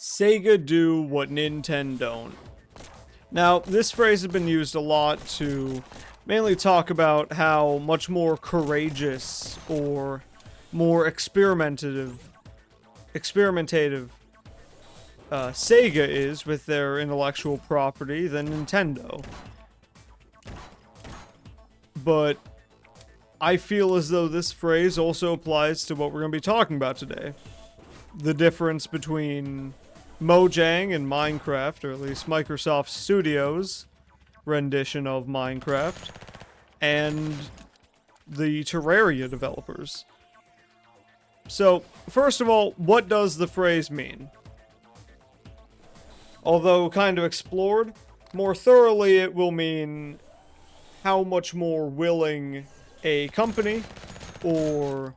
Sega do what Nintendo don't. Now, this phrase has been used a lot to mainly talk about how much more courageous or more experimentative Sega is with their intellectual property than Nintendo. But I feel as though this phrase also applies to what we're going to be talking about today. The difference between Mojang and Minecraft, or at least Microsoft Studios' rendition of Minecraft, and the Terraria developers. So, first of all, what does the phrase mean? Although kind of explored, more thoroughly it will mean how much more willing a company or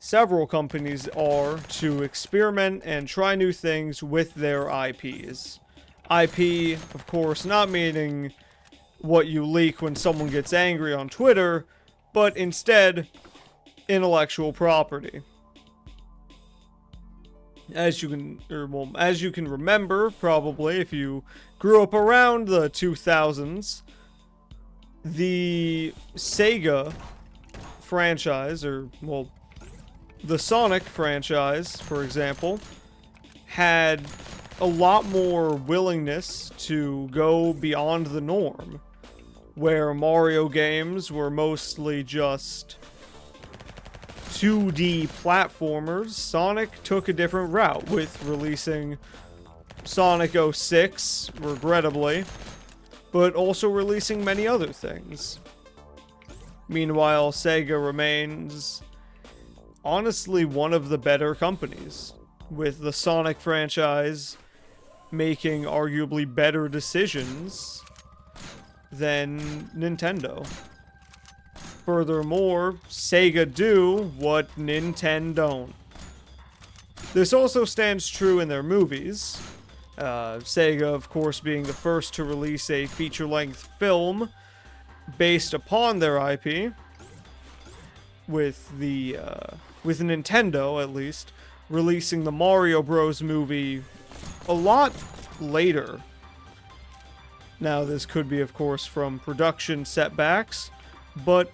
several companies are to experiment and try new things with their IPs. IP, of course, not meaning what you leak when someone gets angry on Twitter, but instead, intellectual property. As you can remember, probably, if you grew up around the 2000s, the Sega franchise, the Sonic franchise, for example, had a lot more willingness to go beyond the norm, where Mario games were mostly just 2D platformers. Sonic took a different route with releasing Sonic 06, regrettably, but also releasing many other things. Meanwhile, Sega remains honestly one of the better companies, with the Sonic franchise making arguably better decisions than Nintendo. Furthermore, Sega do what Nintendo don't. This also stands true in their movies. Sega, of course, being the first to release a feature-length film based upon their IP, with Nintendo, at least, releasing the Mario Bros. Movie a lot later. Now, this could be, of course, from production setbacks, but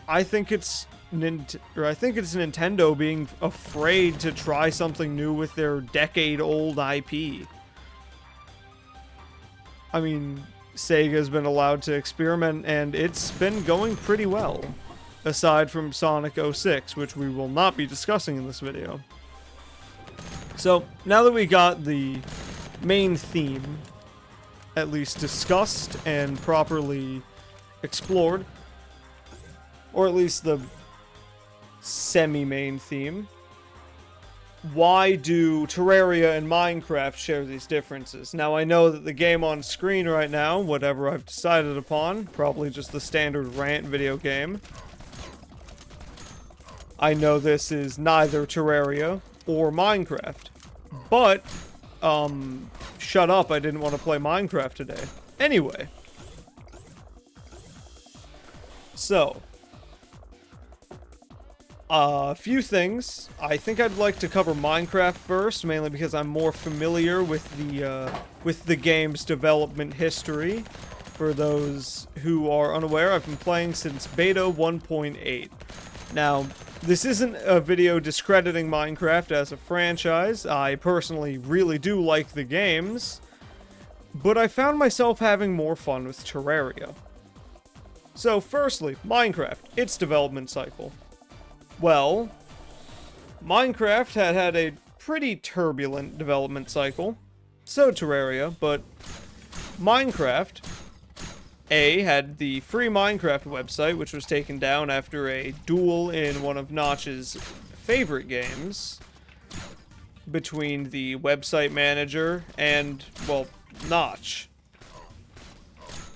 I think it's Nintendo being afraid to try something new with their decade-old IP. I mean, Sega's been allowed to experiment, and it's been going pretty well. Aside from Sonic 06, which we will not be discussing in this video. So, now that we got the main theme, at least discussed and properly explored, or at least the semi-main theme, why do Terraria and Minecraft share these differences? Now, I know that the game on screen right now, whatever I've decided upon, probably just the standard Rant video game, I know this is neither Terraria or Minecraft, but, shut up, I didn't want to play Minecraft today. Anyway. So, a few things. I think I'd like to cover Minecraft first, mainly because I'm more familiar with the game's development history. For those who are unaware, I've been playing since beta 1.8. Now, this isn't a video discrediting Minecraft as a franchise. I personally really do like the games, but I found myself having more fun with Terraria. So, firstly, Minecraft, its development cycle. Well, Minecraft had a pretty turbulent development cycle. So Terraria, but Minecraft, had the free Minecraft website, which was taken down after a duel in one of Notch's favorite games between the website manager and, well, Notch.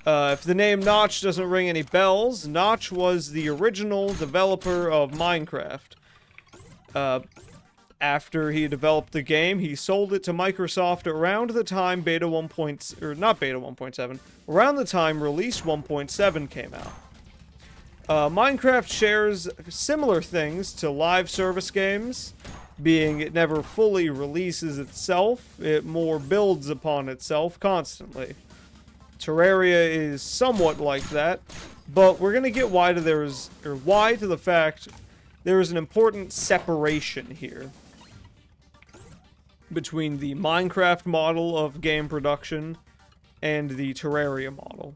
If the name Notch doesn't ring any bells, Notch was the original developer of Minecraft. After he developed the game, he sold it to Microsoft around the time around the time Release 1.7 came out. Minecraft shares similar things to live service games, being it never fully releases itself, it more builds upon itself constantly. Terraria is somewhat like that, but we're gonna get why to the fact there is an important separation here between the Minecraft model of game production and the Terraria model.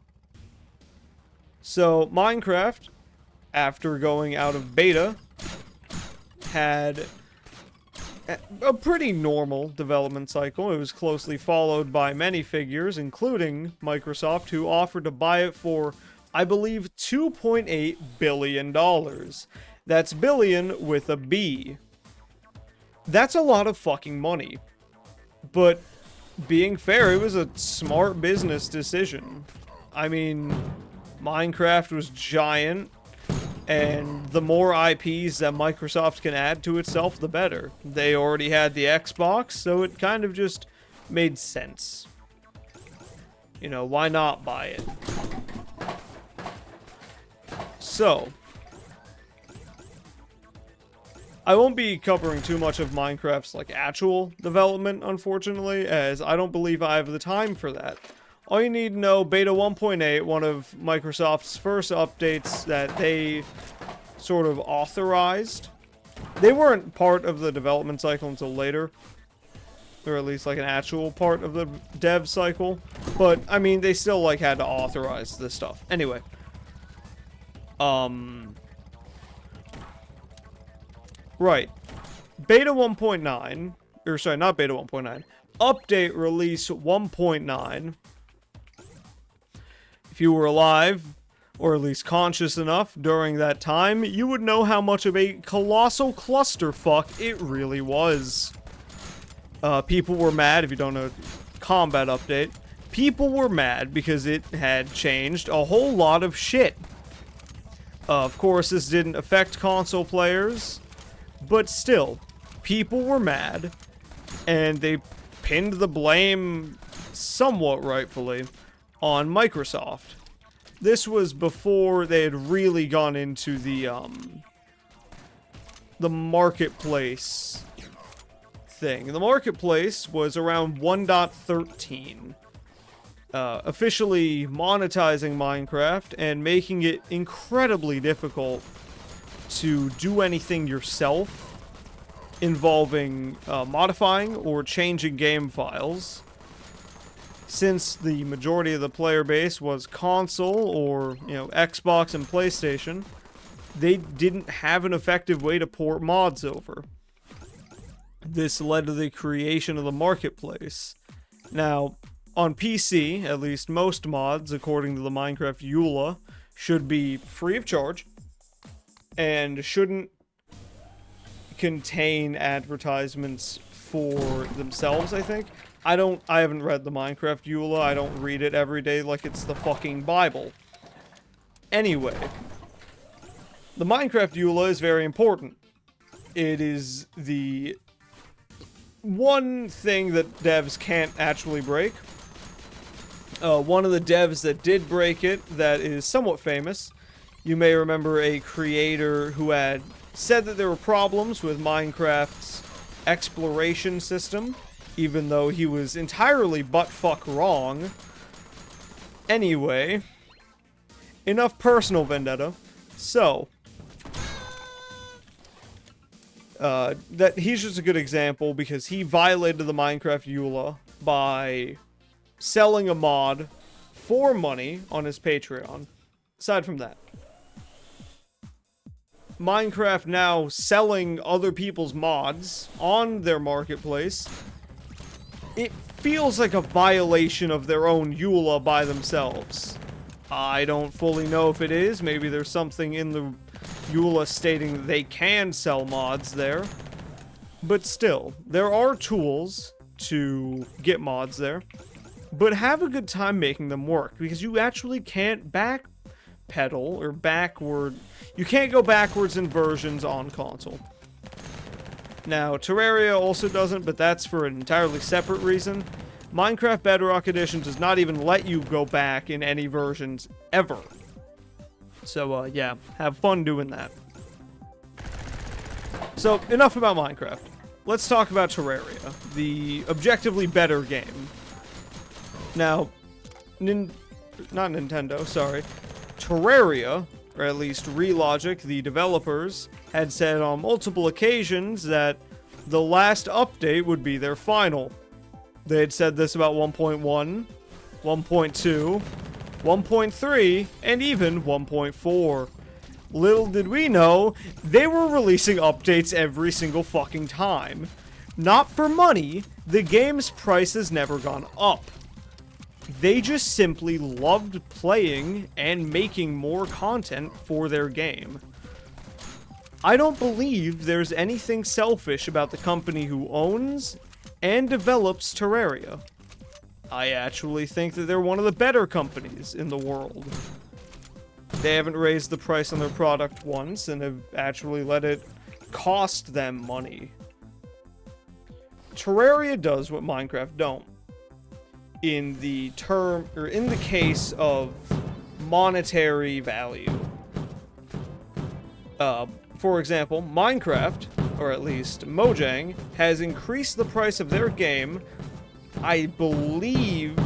So, Minecraft, after going out of beta, had a pretty normal development cycle. It was closely followed by many figures, including Microsoft, who offered to buy it for, I believe, $2.8 billion. That's billion with a B. That's a lot of fucking money. But, being fair, it was a smart business decision. I mean, Minecraft was giant, and the more IPs that Microsoft can add to itself, the better. They already had the Xbox, so it kind of just made sense. You know, why not buy it? So, I won't be covering too much of Minecraft's, like, actual development, unfortunately, as I don't believe I have the time for that. All you need to know, Beta 1.8, one of Microsoft's first updates that they sort of authorized. They weren't part of the development cycle until later, or at least like an actual part of the dev cycle. But, I mean, they still, like, had to authorize this stuff. Anyway. Right. Beta 1.9, or sorry, not Beta 1.9, Update Release 1.9. If you were alive, or at least conscious enough during that time, you would know how much of a colossal clusterfuck it really was. People were mad, if you don't know, combat update. People were mad because it had changed a whole lot of shit. Of course, this didn't affect console players, but still, people were mad, and they pinned the blame, somewhat rightfully, on Microsoft. This was before they had really gone into the marketplace thing. The marketplace was around 1.13. Officially monetizing Minecraft and making it incredibly difficult to do anything yourself involving modifying or changing game files. Since the majority of the player base was console or, you know, Xbox and PlayStation, they didn't have an effective way to port mods over. This led to the creation of the marketplace. Now, on PC, at least most mods, according to the Minecraft EULA, should be free of charge and shouldn't contain advertisements for themselves, I think. I haven't read the Minecraft EULA, I don't read it every day like it's the fucking Bible. Anyway, the Minecraft EULA is very important. It is the one thing that devs can't actually break. One of the devs that did break it, that is somewhat famous, you may remember a creator who had said that there were problems with Minecraft's exploration system, even though he was entirely buttfuck wrong. Anyway, enough personal vendetta. So, that he's just a good example because he violated the Minecraft EULA by selling a mod for money on his Patreon. Aside from that, Minecraft now selling other people's mods on their marketplace, it feels like a violation of their own EULA by themselves. I don't fully know if it is. Maybe there's something in the EULA stating they can sell mods there. But still, there are tools to get mods there. But have a good time making them work, because you actually can't backpedal or backward. You can't go backwards in versions on console. Now, Terraria also doesn't, but that's for an entirely separate reason. Minecraft Bedrock Edition does not even let you go back in any versions ever. So, yeah, have fun doing that. So, enough about Minecraft. let's talk about Terraria, the objectively better game. Now, not Nintendo, sorry. Terraria, or at least Relogic, the developers, had said on multiple occasions that the last update would be their final. They had said this about 1.1, 1.2, 1.3, and even 1.4. Little did we know, they were releasing updates every single fucking time. Not for money, the game's price has never gone up. They just simply loved playing and making more content for their game. I don't believe there's anything selfish about the company who owns and develops Terraria. I actually think that they're one of the better companies in the world. They haven't raised the price on their product once and have actually let it cost them money. Terraria does what Minecraft don't. In the case of monetary value. For example, Minecraft, or at least Mojang, has increased the price of their game, I believe,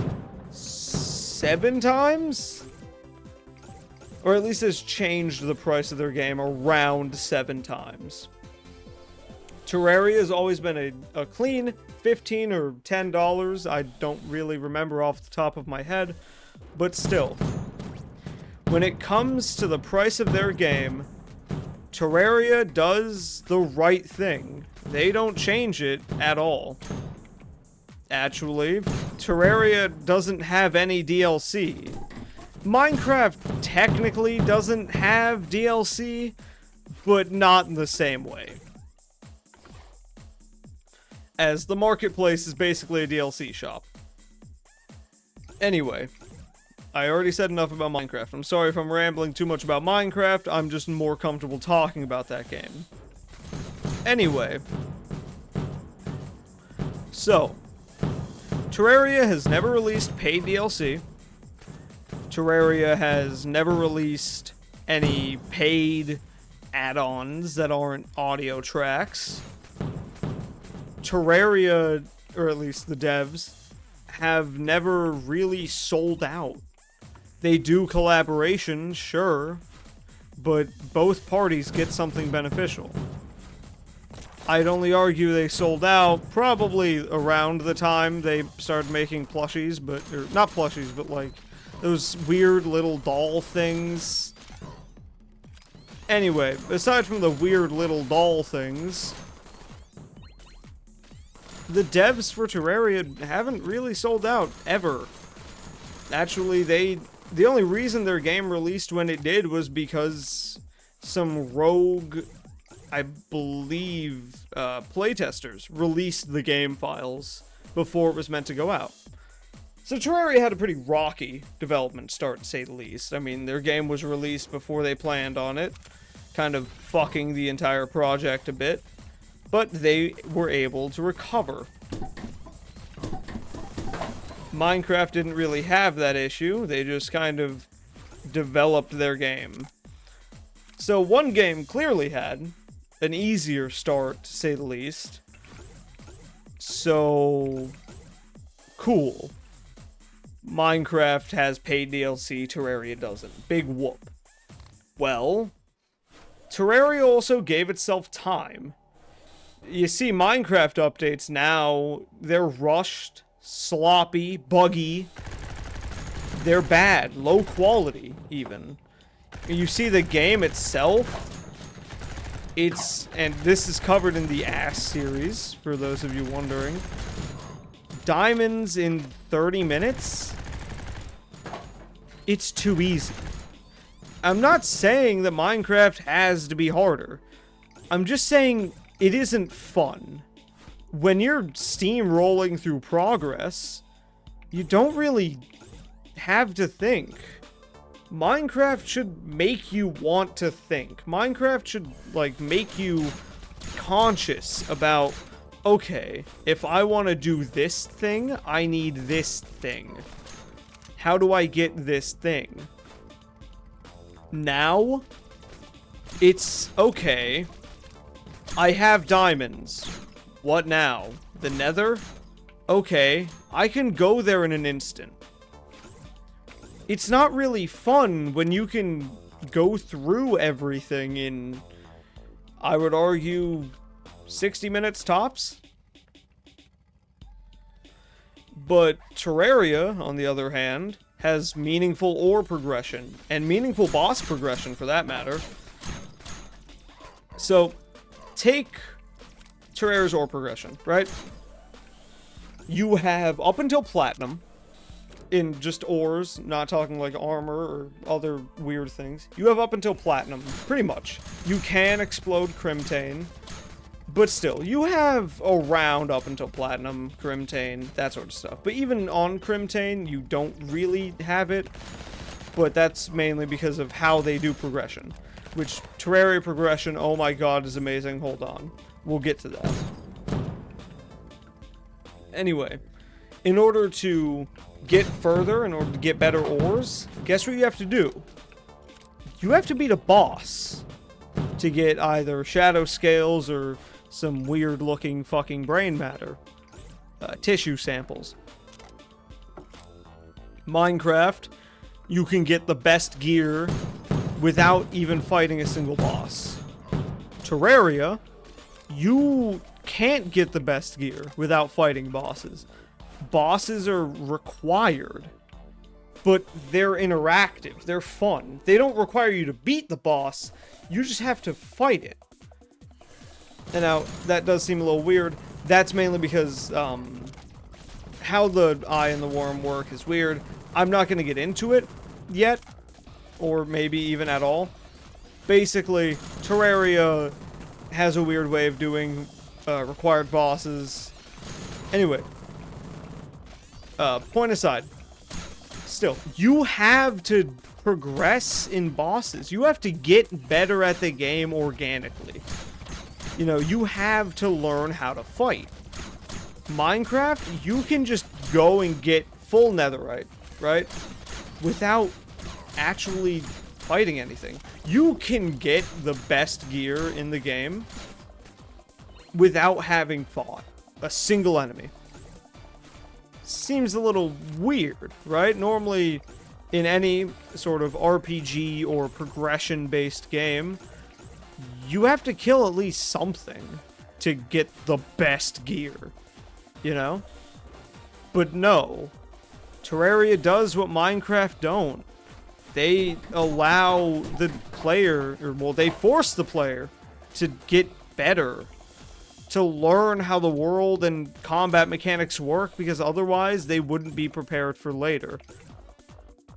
7 times? Or at least has changed the price of their game around 7 times. Terraria has always been a clean $15 or $10. I don't really remember off the top of my head, but still. When it comes to the price of their game, Terraria does the right thing. They don't change it at all. Actually, Terraria doesn't have any DLC. Minecraft technically doesn't have DLC, but not in the same way. As the marketplace is basically a DLC shop. Anyway, I already said enough about Minecraft. I'm sorry if I'm rambling too much about Minecraft, I'm just more comfortable talking about that game. Anyway. So, Terraria has never released paid DLC. Terraria has never released any paid add-ons that aren't audio tracks. Terraria, or at least the devs, have never really sold out. They do collaboration, sure, but both parties get something beneficial. I'd only argue they sold out probably around the time they started making plushies, or not plushies, but like those weird little doll things. Anyway, aside from the weird little doll things, the devs for Terraria haven't really sold out, ever. Actually, the only reason their game released when it did was because some rogue, I believe, playtesters released the game files before it was meant to go out. So Terraria had a pretty rocky development start, to say the least. I mean, their game was released before they planned on it, kind of fucking the entire project a bit. But they were able to recover. Minecraft didn't really have that issue. They just kind of developed their game. So one game clearly had an easier start, to say the least. So cool. Minecraft has paid DLC, Terraria doesn't. Big whoop. Well, Terraria also gave itself time. You see, Minecraft updates now, they're rushed, sloppy, buggy. They're bad, low quality, even. You see the game itself, and this is covered in the Ass series, for those of you wondering. Diamonds in 30 minutes? It's too easy. I'm not saying that Minecraft has to be harder. I'm just saying it isn't fun. When you're steamrolling through progress, you don't really have to think. Minecraft should make you want to think. Minecraft should, like, make you conscious about, okay, if I want to do this thing, I need this thing. How do I get this thing? Now, it's, okay, I have diamonds. What now? The Nether? Okay, I can go there in an instant. It's not really fun when you can go through everything in, I would argue, 60 minutes tops. But Terraria, on the other hand, has meaningful ore progression, and meaningful boss progression for that matter. So, take Terraria's ore progression, right? You have up until platinum, in just ores, not talking like armor or other weird things. You have up until platinum, pretty much. You can explode Crimtane, but still, you have around up until platinum, Crimtane, that sort of stuff. But even on Crimtane, you don't really have it, but that's mainly because of how they do progression. Which, Terraria progression, oh my god, is amazing. Hold on. We'll get to that. Anyway, in order to get further, in order to get better ores, guess what you have to do? You have to beat a boss to get either shadow scales or some weird looking fucking brain matter. Tissue samples. Minecraft, you can get the best gear without even fighting a single boss. Terraria, you can't get the best gear without fighting bosses. Bosses are required, but they're interactive, they're fun. They don't require you to beat the boss, you just have to fight it. And now, that does seem a little weird. That's mainly because, how the eye and the worm work is weird. I'm not going to get into it yet, or maybe even at all. Basically, Terraria has a weird way of doing required bosses. Anyway, point aside, still, you have to progress in bosses. You have to get better at the game organically. You know, you have to learn how to fight. Minecraft, you can just go and get full netherite, right? Without actually fighting anything. You can get the best gear in the game without having fought a single enemy. Seems a little weird, right? Normally, in any sort of RPG or progression-based game, you have to kill at least something to get the best gear, you know? But no. Terraria does what Minecraft don't. They allow the player, or well, they force the player to get better, to learn how the world and combat mechanics work, because otherwise they wouldn't be prepared for later.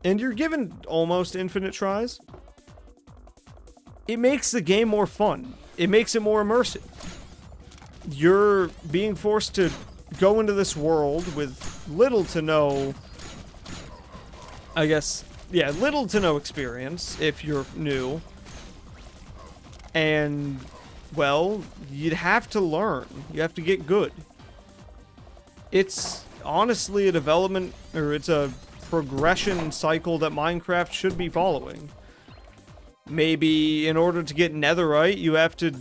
And you're given almost infinite tries. It makes the game more fun. It makes it more immersive. You're being forced to go into this world with little to no, I guess, yeah, little to no experience if you're new. And, well, you'd have to learn. You have to get good. It's honestly a development, or it's a progression cycle that Minecraft should be following. Maybe in order to get netherite, you have to,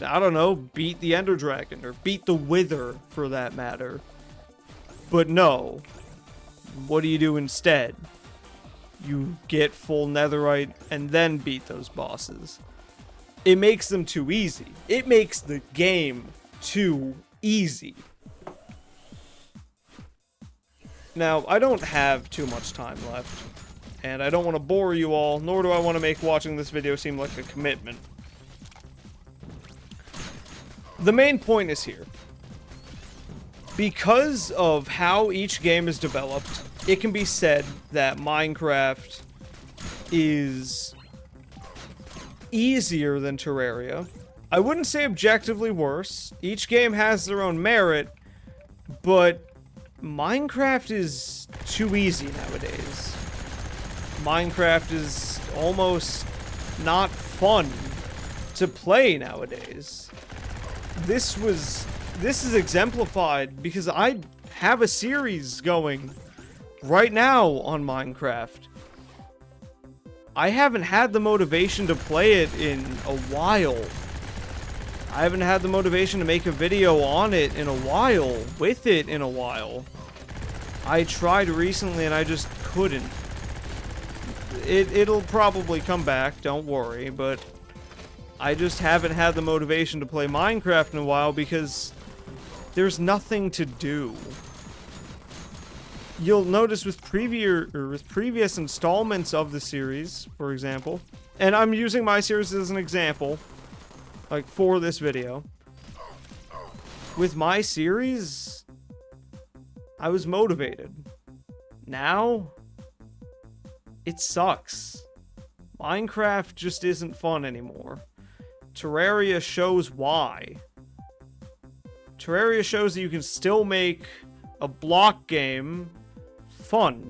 I don't know, beat the Ender Dragon, or beat the Wither, for that matter. But no. What do you do instead? You get full netherite, and then beat those bosses. It makes them too easy. It makes the game too easy. Now, I don't have too much time left. And I don't want to bore you all, nor do I want to make watching this video seem like a commitment. The main point is here. Because of how each game is developed, it can be said that Minecraft is easier than Terraria. I wouldn't say objectively worse. Each game has their own merit, but Minecraft is too easy nowadays. Minecraft is almost not fun to play nowadays. This is exemplified because I have a series going right now on Minecraft. I haven't had the motivation to play it in a while. I haven't had the motivation to make a video on it in a while, with it in a while. I tried recently and I just couldn't. It'll probably come back, don't worry, but I just haven't had the motivation to play Minecraft in a while because there's nothing to do. You'll notice with previous installments of the series, for example, and I'm using my series as an example, like for this video. With my series, I was motivated. Now, it sucks. Minecraft just isn't fun anymore. Terraria shows why. Terraria shows that you can still make a block game fun.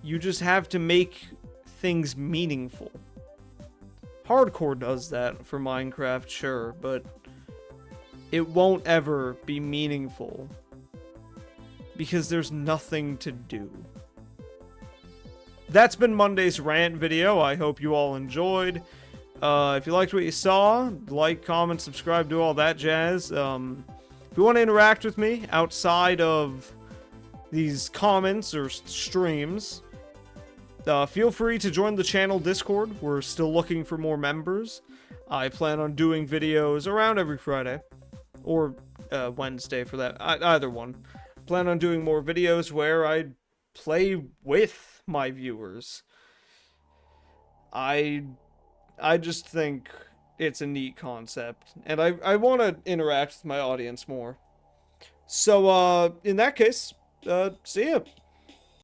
You just have to make things meaningful. Hardcore does that for Minecraft, sure, but it won't ever be meaningful because there's nothing to do. That's been Monday's rant video. I hope you all enjoyed. If you liked what you saw, like, comment, subscribe, do all that jazz. If you want to interact with me outside of these comments or streams, feel free to join the channel Discord. We're still looking for more members. I plan on doing videos around every Friday. Or Wednesday for that. Either one. Plan on doing more videos where I play with my viewers. I just think it's a neat concept. And I want to interact with my audience more. So, in that case, see ya.